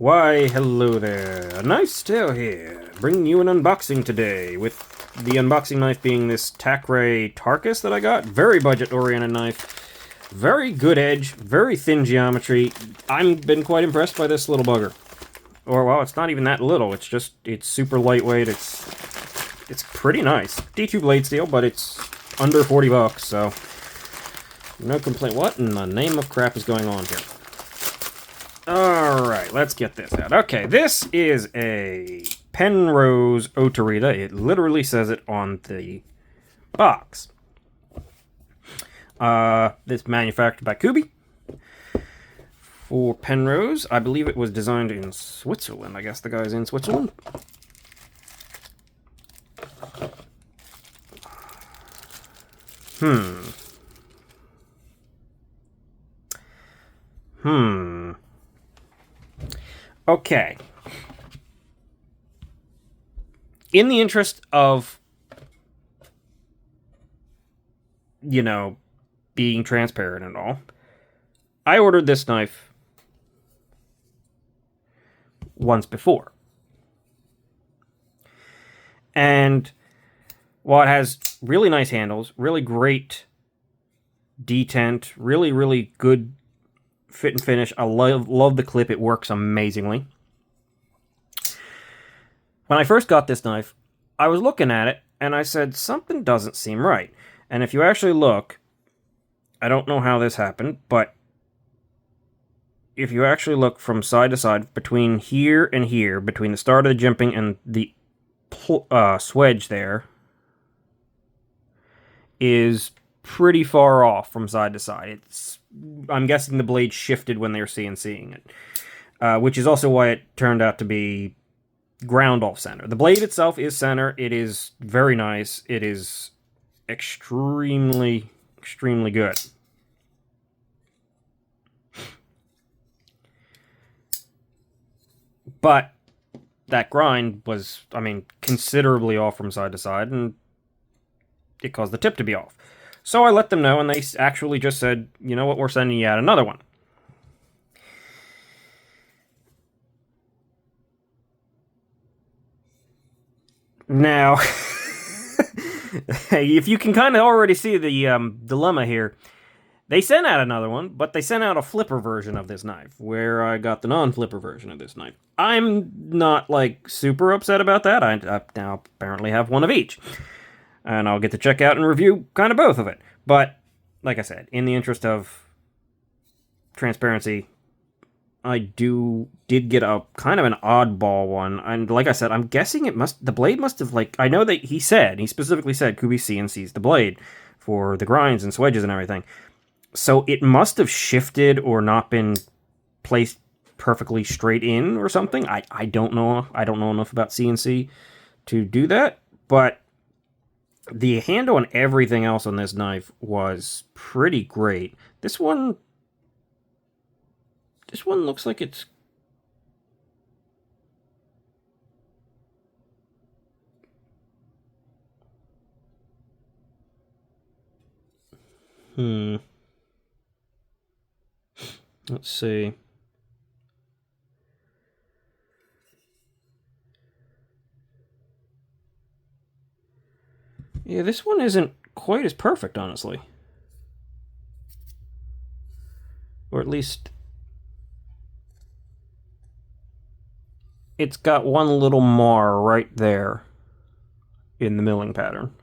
Why, hello there. A Knife Tale here, bringing you an unboxing today, with the unboxing knife being this Takray Tarkus that I got. Very budget-oriented knife. Very good edge, very thin geometry. I've been quite impressed by this little bugger. Or, well, it's not even that little, it's super lightweight, it's pretty nice. D2 blade steel, but it's under 40 bucks, so no complaint. What in the name of crap is going on here? Alright, let's get this out. Okay, this is a Penrose Otarida. It literally says it on the box. This manufactured by Kubi. For Penrose, I believe it was designed in Switzerland. I guess the guy's in Switzerland. Okay. In the interest of, being transparent and all, I ordered this knife once before. And while it has really nice handles, really great detent, really, really good fit and finish, I love the clip, it works amazingly. When I first got this knife, I was looking at it, and I said, something doesn't seem right. And if you actually look, I don't know how this happened, but if you actually look from side to side, between here and here, between the start of the jimping and the swedge there, is pretty far off from side to side. I'm guessing the blade shifted when they were CNCing it, which is also why it turned out to be ground off center. The blade itself is center. It is very nice. It is extremely, extremely good. But that grind was, considerably off from side to side, and it caused the tip to be off. So I let them know, and they actually just said, you know what, we're sending you out another one. Now, if you can kind of already see the dilemma here, they sent out another one, but they sent out a flipper version of this knife, where I got the non-flipper version of this knife. I'm not, super upset about that. I now apparently have one of each. And I'll get to check out and review kind of both of it. But, like I said, in the interest of transparency, I did get a kind of an oddball one. And like I said, I'm guessing the blade must have, I know that he specifically said Kubi CNCs the blade for the grinds and swedges and everything. So it must have shifted or not been placed perfectly straight in or something. I don't know. I don't know enough about CNC to do that. But the handle and everything else on this knife was pretty great. This one looks like it's... Let's see. Yeah, this one isn't quite as perfect, honestly. Or at least... it's got one little mar right there in the milling pattern.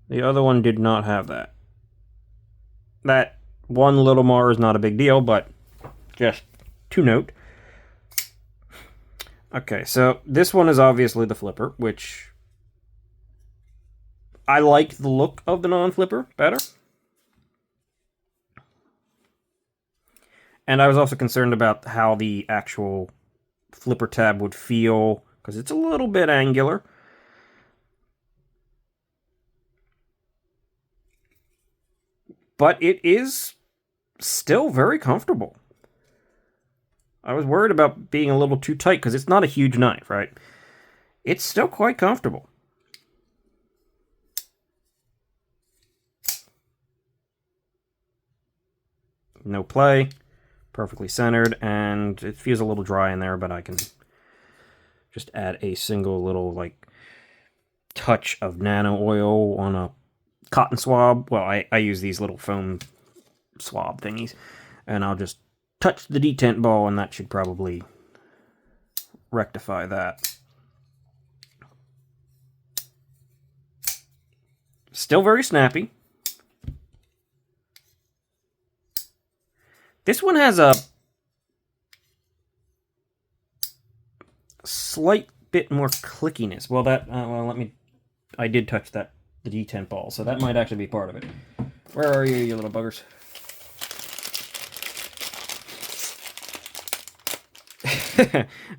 The other one did not have that. That one little mar is not a big deal, but just to note. Okay, so this one is obviously the flipper, which I like the look of the non-flipper better. And I was also concerned about how the actual flipper tab would feel, because it's a little bit angular. But it is still very comfortable. I was worried about being a little too tight, because it's not a huge knife, right? It's still quite comfortable. No play. perfectly centered, and it feels a little dry in there, but I can just add a single little, like, touch of nano oil on a cotton swab. Well, I use these little foam swab thingies, and I'll just touch the detent ball, and that should probably rectify that. Still very snappy. This one has a slight bit more clickiness. Well, I did touch the detent ball, so that might actually be part of it. Where are you little buggers?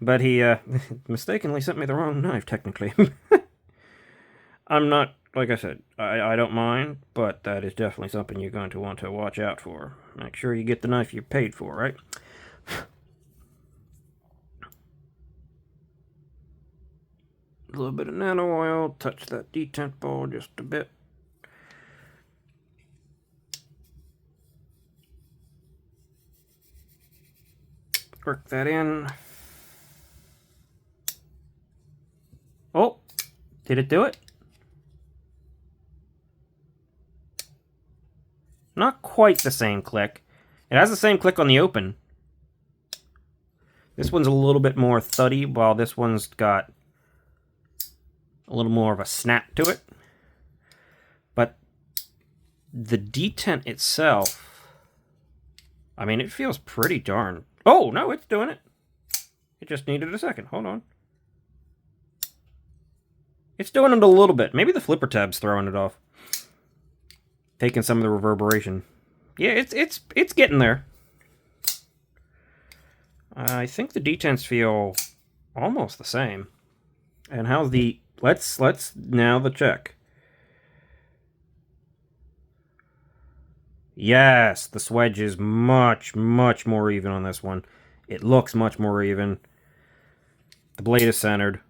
But he mistakenly sent me the wrong knife, technically. I'm not, like I said, I don't mind, but that is definitely something you're going to want to watch out for. Make sure you get the knife you paid for, right? A little bit of nano oil, touch that detent ball just a bit. Work that in. Oh, did it do it? Not quite the same click. It has the same click on the open. This one's a little bit more thuddy, while this one's got a little more of a snap to it. But the detent itself, I mean, it feels pretty darn... Oh, no, it's doing it. It just needed a second. Hold on. It's doing it a little bit. Maybe the flipper tab's throwing it off. Taking some of the reverberation. Yeah, it's getting there. I think the detents feel almost the same. And how's the... Let's now the check. Yes, the swedge is much, much more even on this one. It looks much more even. The blade is centered.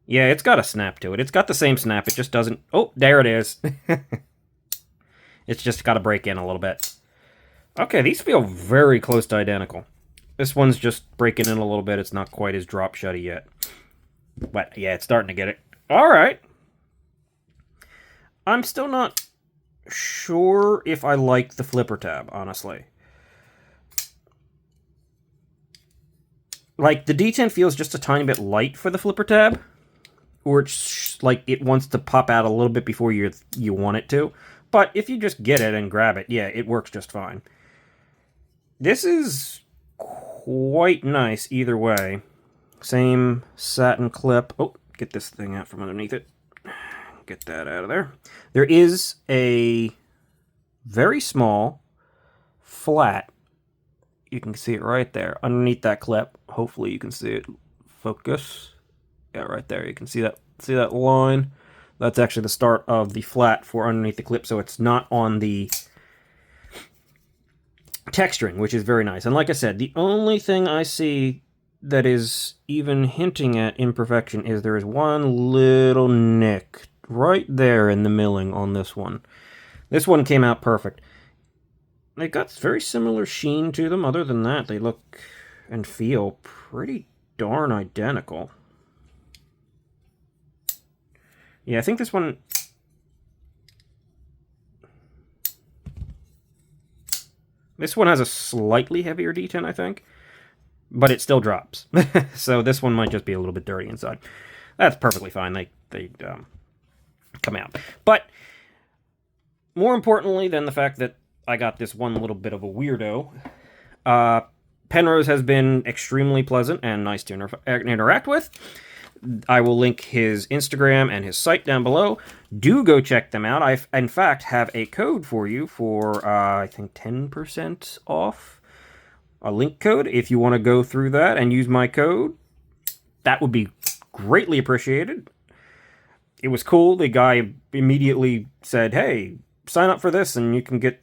Yeah, it's got a snap to it. It's got the same snap. It just doesn't... Oh, there it is. It's just got to break in a little bit. Okay, these feel very close to identical. This one's just breaking in a little bit. It's not quite as drop shutty yet. But, yeah, it's starting to get it. All right. I'm still not sure if I like the flipper tab, honestly. Like, the detent feels just a tiny bit light for the flipper tab. Or it's like it wants to pop out a little bit before you want it to. But if you just get it and grab it, yeah, it works just fine. This is quite nice either way. Same satin clip. Oh, get this thing out from underneath it. Get that out of there. There is a very small flat. You can see it right there underneath that clip. Hopefully you can see it. Focus. Yeah, right there. You can see that line. That's actually the start of the flat for underneath the clip, so it's not on the texturing, which is very nice. And like I said, the only thing I see that is even hinting at imperfection is there is one little nick right there in the milling on this one. This one came out perfect. They got very similar sheen to them. Other than that, they look and feel pretty darn identical. Yeah, I think this one... This one has a slightly heavier detent, I think. But it still drops. So this one might just be a little bit dirty inside. That's perfectly fine. They come out. But more importantly than the fact that I got this one little bit of a weirdo, Penrose has been extremely pleasant and nice to interact with. I will link his Instagram and his site down below. Do go check them out. I, in fact, have a code for you for, I think, 10% off. A link code. If you want to go through that and use my code, that would be greatly appreciated. It was cool. The guy immediately said, hey, sign up for this and you can get,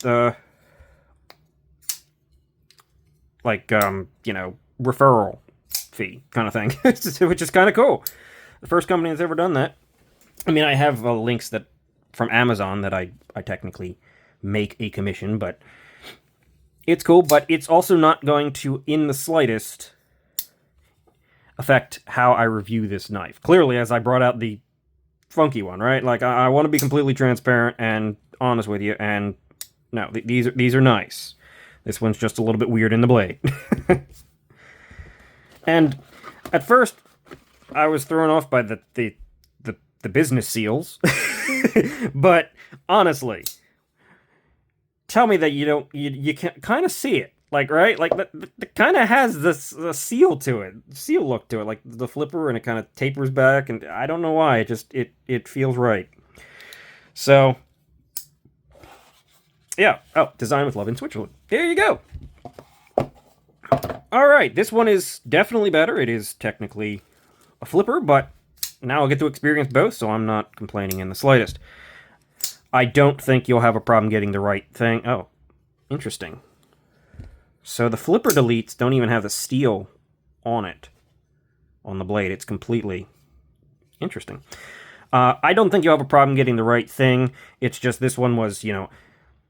referral fee kind of thing, which is kind of cool. The first company that's ever done that. I mean, I have links that from Amazon that I technically make a commission, but It's cool, but it's also not going to, in the slightest, affect how I review this knife. Clearly, as I brought out the funky one, right? Like, I want to be completely transparent and honest with you, and no, these are nice. This one's just a little bit weird in the blade. And at first, I was thrown off by the business seals. But honestly, tell me that you can kind of see it. Like, right? Like, that kind of has this seal to it. Seal look to it. Like, the flipper, and it kind of tapers back, and I don't know why. It feels right. So, yeah. Oh, design with love in Switzerland. There you go. Alright, this one is definitely better. It is technically a flipper, but now I'll get to experience both, so I'm not complaining in the slightest. I don't think you'll have a problem getting the right thing. Oh, interesting. So the flipper deletes don't even have the steel on it, on the blade. It's completely interesting. I don't think you'll have a problem getting the right thing. It's just this one was,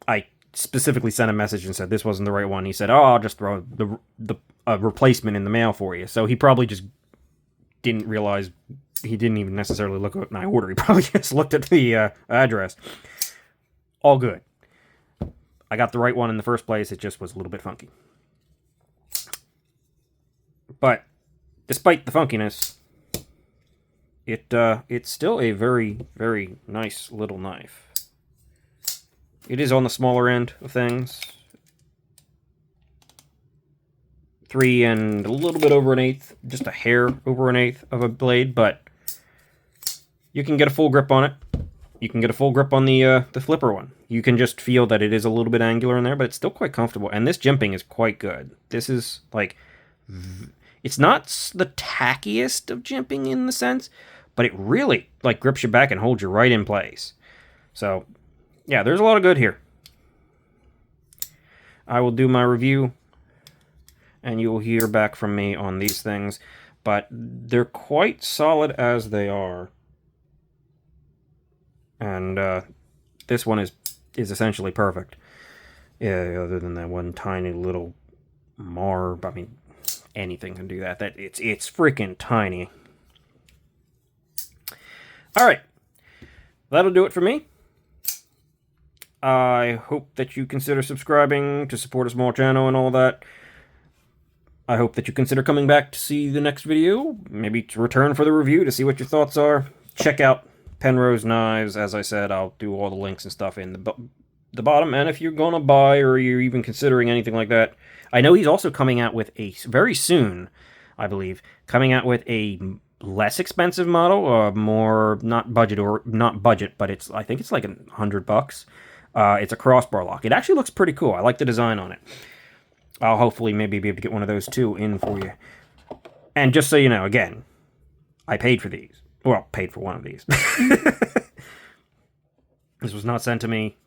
I specifically sent a message and said this wasn't the right one. He said, "Oh, I'll just throw the replacement in the mail for you." So he probably just didn't realize. He didn't even necessarily look at my order. He probably just looked at the address. All good. I got the right one in the first place. It just was a little bit funky. But despite the funkiness, it's still a very, very nice little knife. It is on the smaller end of things. 3 and a little bit over 1/8, just a hair over 1/8 of a blade, but you can get a full grip on it. You can get a full grip on the flipper one. You can just feel that it is a little bit angular in there, but it's still quite comfortable. And this jimping is quite good. This is, like, it's not the tackiest of jimping in the sense, but it really, like, grips you back and holds you right in place. So, yeah, there's a lot of good here. I will do my review, and you will hear back from me on these things, but they're quite solid as they are. And this one is essentially perfect. Yeah, other than that one tiny little marb. I mean, anything can do that. It's freaking tiny. All right, that'll do it for me. I hope that you consider subscribing to support a small channel and all that. I hope that you consider coming back to see the next video, maybe to return for the review to see what your thoughts are. Check out Penrose knives. As I said, I'll do all the links and stuff in the bottom. And if you're going to buy or you're even considering anything like that, I know he's also coming out with very soon, I believe, coming out with a less expensive model, more not budget, but I think it's like $100. It's a crossbar lock. It actually looks pretty cool. I like the design on it. I'll hopefully maybe be able to get one of those too in for you. And just so you know, again, I paid for these. Well, paid for one of these. This was not sent to me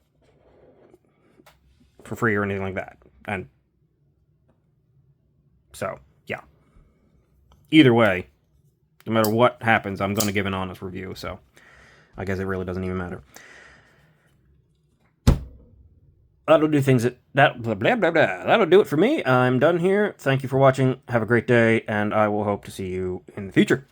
for free or anything like that. And so, yeah. Either way, no matter what happens, I'm going to give an honest review. So I guess it really doesn't even matter. That'll do things that blah, blah, blah, blah. That'll do it for me. I'm done here. Thank you for watching. Have a great day, and I will hope to see you in the future.